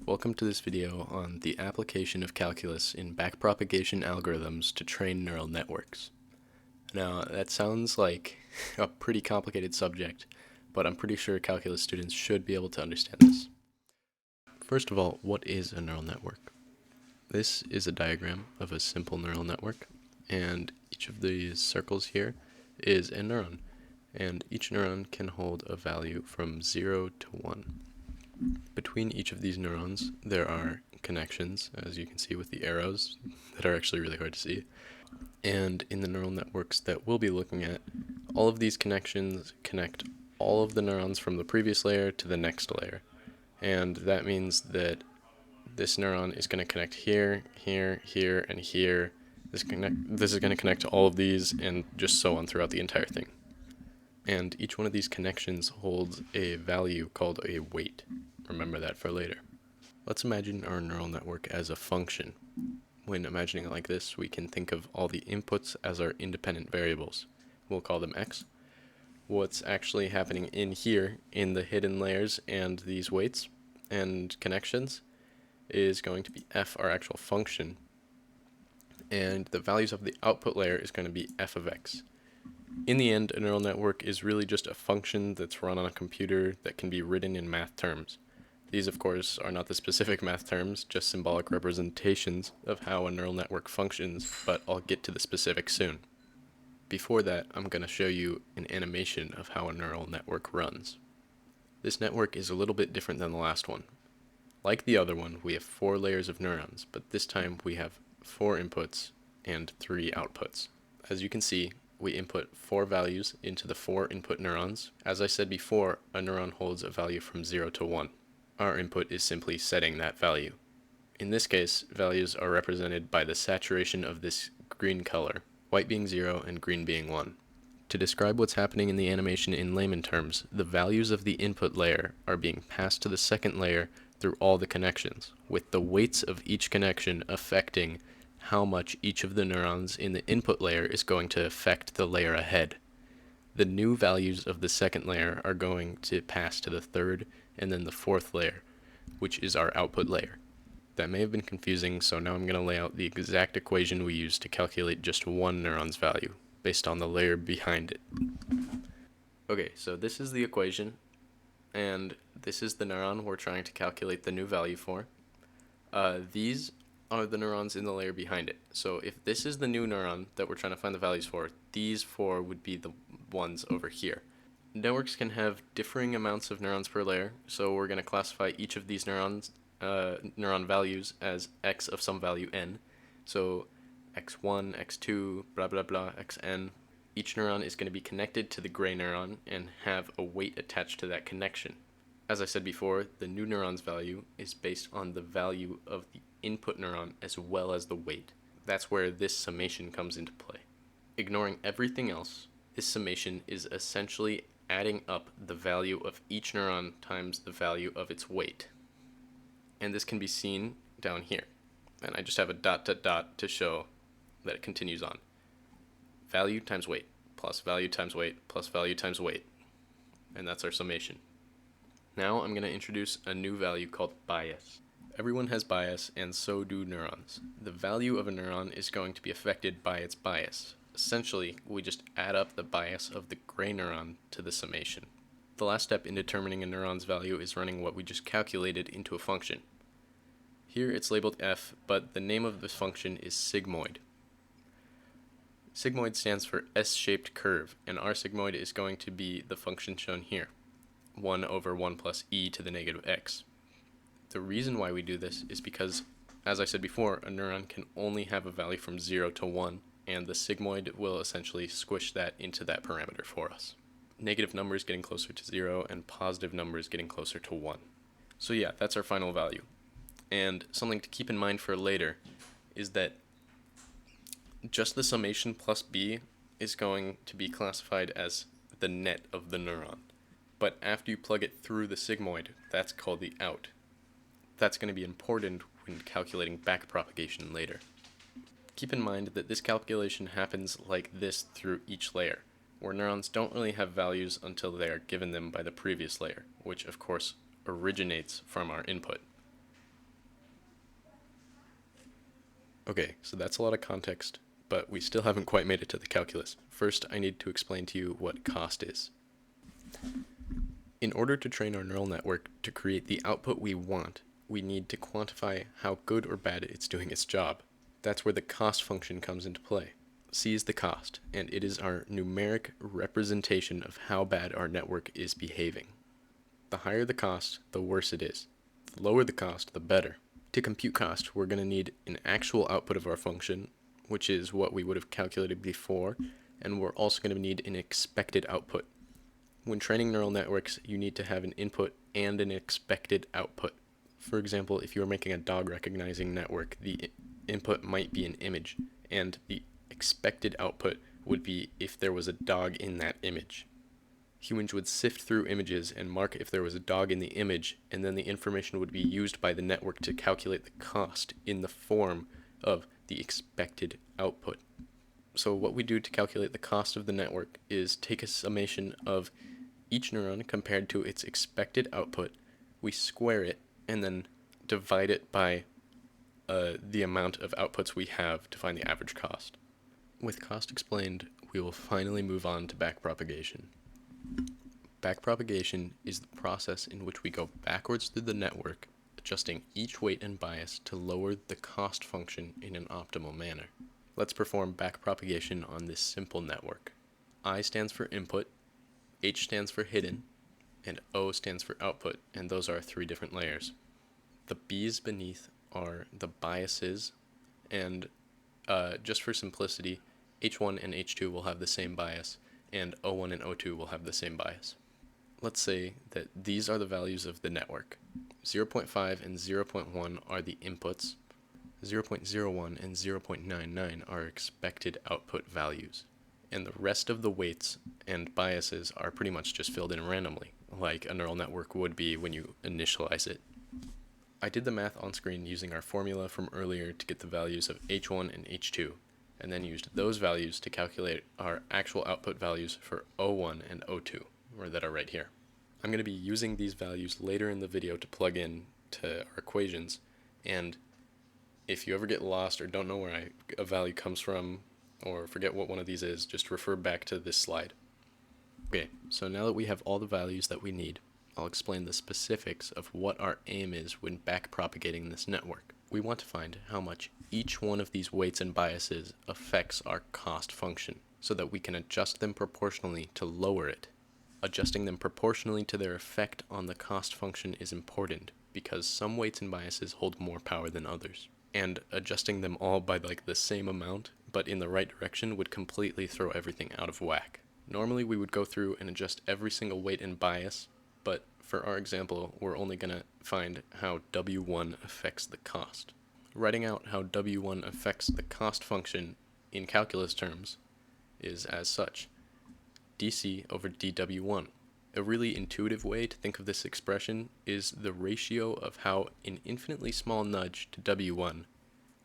Welcome to this video on the application of calculus in backpropagation algorithms to train neural networks. Now, that sounds like a pretty complicated subject, but I'm pretty sure calculus students should be able to understand this. First of all, what is a neural network? This is a diagram of a simple neural network, and each of these circles here is a neuron, and each neuron can hold a value from 0 to 1. Between each of these neurons, there are connections, as you can see with the arrows, that are actually really hard to see. And in the neural networks that we'll be looking at, all of these connections connect all of the neurons from the previous layer to the next layer. And that means that this neuron is going to connect here, here, here, and here. This is going to connect to all of these, and just so on throughout the entire thing. And each one of these connections holds a value called a weight. Remember that for later. Let's imagine our neural network as a function. When imagining it like this, we can think of all the inputs as our independent variables. We'll call them x. What's actually happening in here, in the hidden layers and these weights and connections, is going to be f, our actual function. And the values of the output layer is going to be f of x. In the end, a neural network is really just a function that's run on a computer that can be written in math terms. These, of course, are not the specific math terms, just symbolic representations of how a neural network functions, but I'll get to the specifics soon. Before that, I'm going to show you an animation of how a neural network runs. This network is a little bit different than the last one. Like the other one, we have 4 layers of neurons, but this time we have 4 inputs and 3 outputs. As you can see, we input 4 values into the 4 input neurons. As I said before, a neuron holds a value from 0 to 1. Our input is simply setting that value. In this case, values are represented by the saturation of this green color, white being 0 and green being 1. To describe what's happening in the animation in layman terms, the values of the input layer are being passed to the second layer through all the connections, with the weights of each connection affecting how much each of the neurons in the input layer is going to affect the layer ahead. The new values of the second layer are going to pass to the third and then the fourth layer, which is our output layer. That may have been confusing, so now I'm going to lay out the exact equation we use to calculate just one neuron's value, based on the layer behind it. Okay, so this is the equation, and this is the neuron we're trying to calculate the new value for. These are the neurons in the layer behind it. So if this is the new neuron that we're trying to find the values for, these 4 would be the ones over here. Networks can have differing amounts of neurons per layer, so we're going to classify each of these neuron values as x of some value n. So x1, x2, blah blah blah, xn. Each neuron is going to be connected to the gray neuron and have a weight attached to that connection. As I said before, the new neuron's value is based on the value of the input neuron as well as the weight. That's where this summation comes into play. Ignoring everything else, this summation is essentially adding up the value of each neuron times the value of its weight. And this can be seen down here. And I just have a dot dot dot to show that it continues on. Value times weight, plus value times weight, plus value times weight. And that's our summation. Now I'm going to introduce a new value called bias. Everyone has bias, and so do neurons. The value of a neuron is going to be affected by its bias. Essentially, we just add up the bias of the gray neuron to the summation. The last step in determining a neuron's value is running what we just calculated into a function. Here it's labeled f, but the name of this function is sigmoid. Sigmoid stands for S-shaped curve, and our sigmoid is going to be the function shown here, 1 over 1 plus e to the negative x. The reason why we do this is because, as I said before, a neuron can only have a value from 0 to 1, and the sigmoid will essentially squish that into that parameter for us. Negative numbers getting closer to 0 and positive numbers getting closer to 1. So yeah, that's our final value. And something to keep in mind for later is that just the summation plus b is going to be classified as the net of the neuron. But after you plug it through the sigmoid, that's called the out. That's going to be important when calculating backpropagation later. Keep in mind that this calculation happens like this through each layer, where neurons don't really have values until they are given them by the previous layer, which of course originates from our input. Okay, so that's a lot of context, but we still haven't quite made it to the calculus. First, I need to explain to you what cost is. In order to train our neural network to create the output we want, we need to quantify how good or bad it's doing its job. That's where the cost function comes into play. C is the cost, and it is our numeric representation of how bad our network is behaving. The higher the cost, the worse it is. The lower the cost, the better. To compute cost, we're going to need an actual output of our function, which is what we would have calculated before, and we're also going to need an expected output. When training neural networks, you need to have an input and an expected output. For example, if you are making a dog recognizing network, the input might be an image, and the expected output would be if there was a dog in that image. Humans would sift through images and mark if there was a dog in the image, and then the information would be used by the network to calculate the cost in the form of the expected output. So what we do to calculate the cost of the network is take a summation of each neuron compared to its expected output, we square it, and then divide it by the amount of outputs we have to find the average cost. With cost explained, we will finally move on to backpropagation. Backpropagation is the process in which we go backwards through the network, adjusting each weight and bias to lower the cost function in an optimal manner. Let's perform backpropagation on this simple network. I stands for input, H stands for hidden, and O stands for output, and those are 3 different layers. The B's beneath are the biases, and just for simplicity, H1 and H2 will have the same bias, and O1 and O2 will have the same bias. Let's say that these are the values of the network. 0.5 and 0.1 are the inputs, 0.01 and 0.99 are expected output values, and the rest of the weights and biases are pretty much just filled in randomly, like a neural network would be when you initialize it. I did the math on screen using our formula from earlier to get the values of H1 and H2, and then used those values to calculate our actual output values for O1 and O2, or that are right here. I'm going to be using these values later in the video to plug in to our equations, and if you ever get lost or don't know where a value comes from, or forget what one of these is, just refer back to this slide. Okay, so now that we have all the values that we need, I'll explain the specifics of what our aim is when backpropagating this network. We want to find how much each one of these weights and biases affects our cost function, so that we can adjust them proportionally to lower it. Adjusting them proportionally to their effect on the cost function is important, because some weights and biases hold more power than others. And adjusting them all by the same amount, but in the right direction, would completely throw everything out of whack. Normally we would go through and adjust every single weight and bias, but for our example, we're only going to find how W1 affects the cost. Writing out how W1 affects the cost function in calculus terms is as such: dc over dW1. A really intuitive way to think of this expression is the ratio of how an infinitely small nudge to W1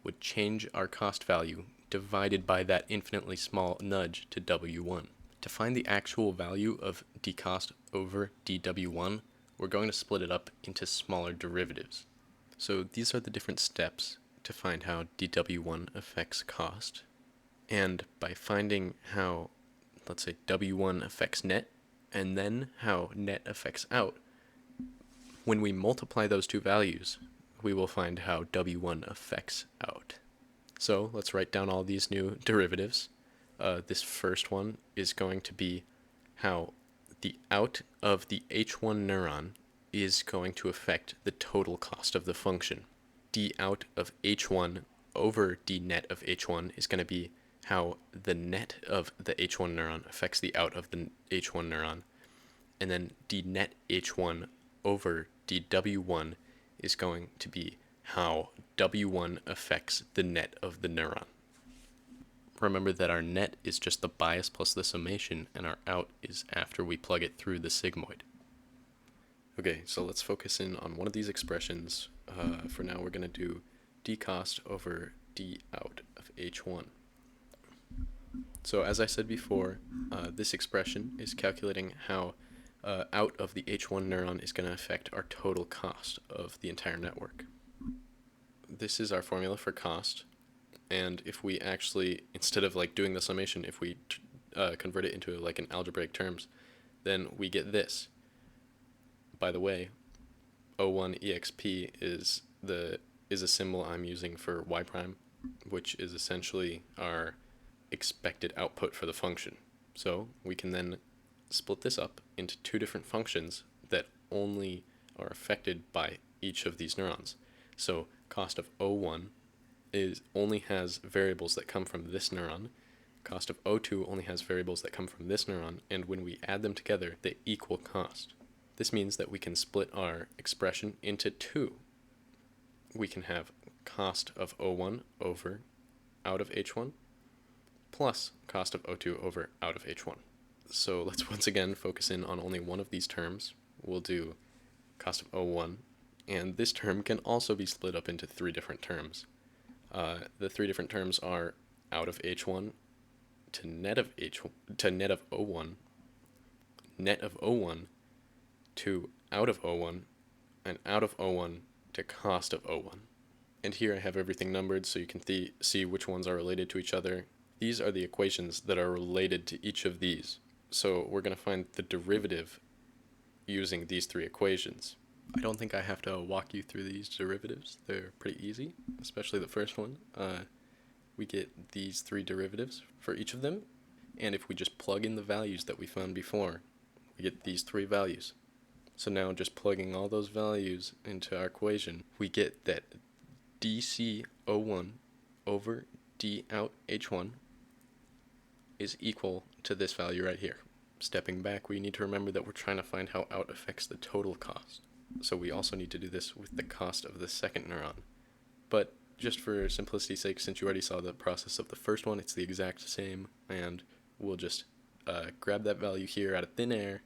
would change our cost value divided by that infinitely small nudge to W1. To find the actual value of dcost over dW1, we're going to split it up into smaller derivatives. So these are the different steps to find how dW1 affects cost. And by finding how, let's say, W1 affects net, and then how net affects out, when we multiply those two values, we will find how W1 affects out. So let's write down all these new derivatives. This first one is going to be how the out of the H1 neuron is going to affect the total cost of the function. D out of H1 over D net of H1 is going to be how the net of the H1 neuron affects the out of the H1 neuron. And then D net H1 over dW1 is going to be how W1 affects the net of the neuron. Remember that our net is just the bias plus the summation, and our out is after we plug it through the sigmoid. Okay, so let's focus in on one of these expressions. For now, we're going to do dcost over d out of H1. So as I said before, this expression is calculating how out of the H1 neuron is going to affect our total cost of the entire network. This is our formula for cost. And if we actually, instead of like doing the summation, if we convert it into like an algebraic terms, then we get this. By the way, O1exp is a symbol I'm using for y prime, which is essentially our expected output for the function. So we can then split this up into two different functions that only are affected by each of these neurons. So cost of O1 only has variables that come from this neuron. Cost of O2 only has variables that come from this neuron, and when we add them together, they equal cost. This means that we can split our expression into two. We can have cost of O1 over out of H1 plus cost of O2 over out of H1. So let's once again focus in on only one of these terms. We'll do cost of O1, and this term can also be split up into three different terms. The three different terms are out of H1 to net of O1, net of O1 to out of O1, and out of O1 to cost of O1. And here I have everything numbered so you can see which ones are related to each other. These are the equations that are related to each of these. So we're going to find the derivative using these three equations. I don't think I have to walk you through these derivatives. They're pretty easy, especially the first one. We get these three derivatives for each of them, and if we just plug in the values that we found before, we get these three values. So now just plugging all those values into our equation, we get that dc01 over d out h1 is equal to this value right here. Stepping back, we need to remember that we're trying to find how out affects the total cost. So we also need to do this with the cost of the second neuron. But just for simplicity's sake, since you already saw the process of the first one, it's the exact same, and we'll just grab that value here out of thin air.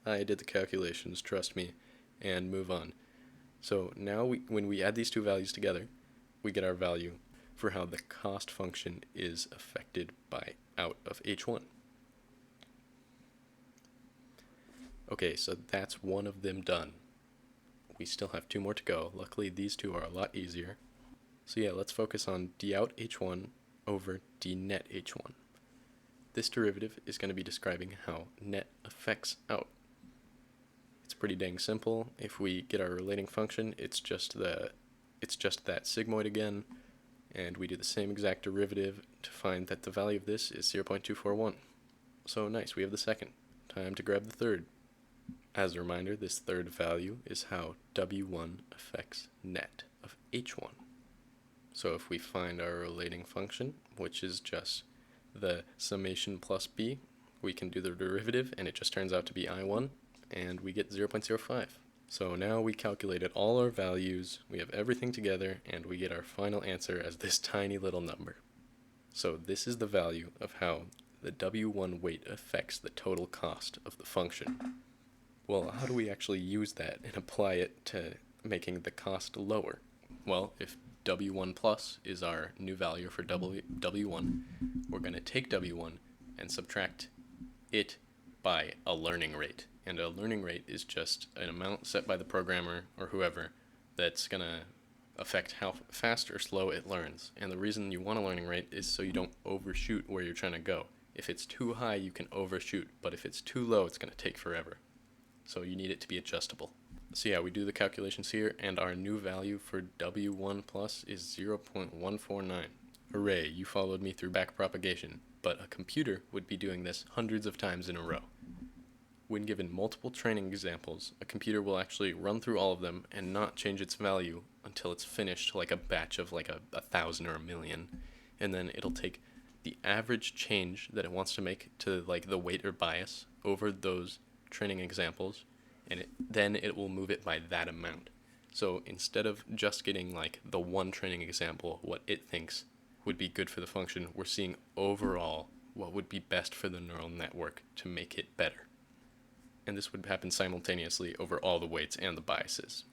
I did the calculations, trust me, and move on. So now when we add these two values together, we get our value for how the cost function is affected by out of H1. Okay, so that's one of them done. We still have two more to go. Luckily, these two are a lot easier. So yeah, let's focus on d out H1 over d net H1. This derivative is going to be describing how net affects out. It's pretty dang simple. If we get our relating function, it's just that sigmoid again, and we do the same exact derivative to find that the value of this is 0.241. So nice, we have the second. Time to grab the third. As a reminder, this third value is how W1 affects net of H1. So if we find our relating function, which is just the summation plus b, we can do the derivative, and it just turns out to be I1, and we get 0.05. So now we calculated all our values, we have everything together, and we get our final answer as this tiny little number. So this is the value of how the W1 weight affects the total cost of the function. Well, how do we actually use that and apply it to making the cost lower? Well, if W1 plus is our new value for W1, we're going to take W1 and subtract it by a learning rate. And a learning rate is just an amount set by the programmer or whoever that's going to affect how fast or slow it learns. And the reason you want a learning rate is so you don't overshoot where you're trying to go. If it's too high, you can overshoot, but if it's too low, it's going to take forever. So you need it to be adjustable. So yeah, we do the calculations here, and our new value for W1 plus is 0.149. Hooray, you followed me through backpropagation, but a computer would be doing this hundreds of times in a row. When given multiple training examples, a computer will actually run through all of them and not change its value until it's finished, like a batch of like a 1,000 or a million, and then it'll take the average change that it wants to make to like the weight or bias over those training examples, and then it will move it by that amount. So instead of just getting like the one training example, what it thinks would be good for the function, we're seeing overall what would be best for the neural network to make it better. And this would happen simultaneously over all the weights and the biases.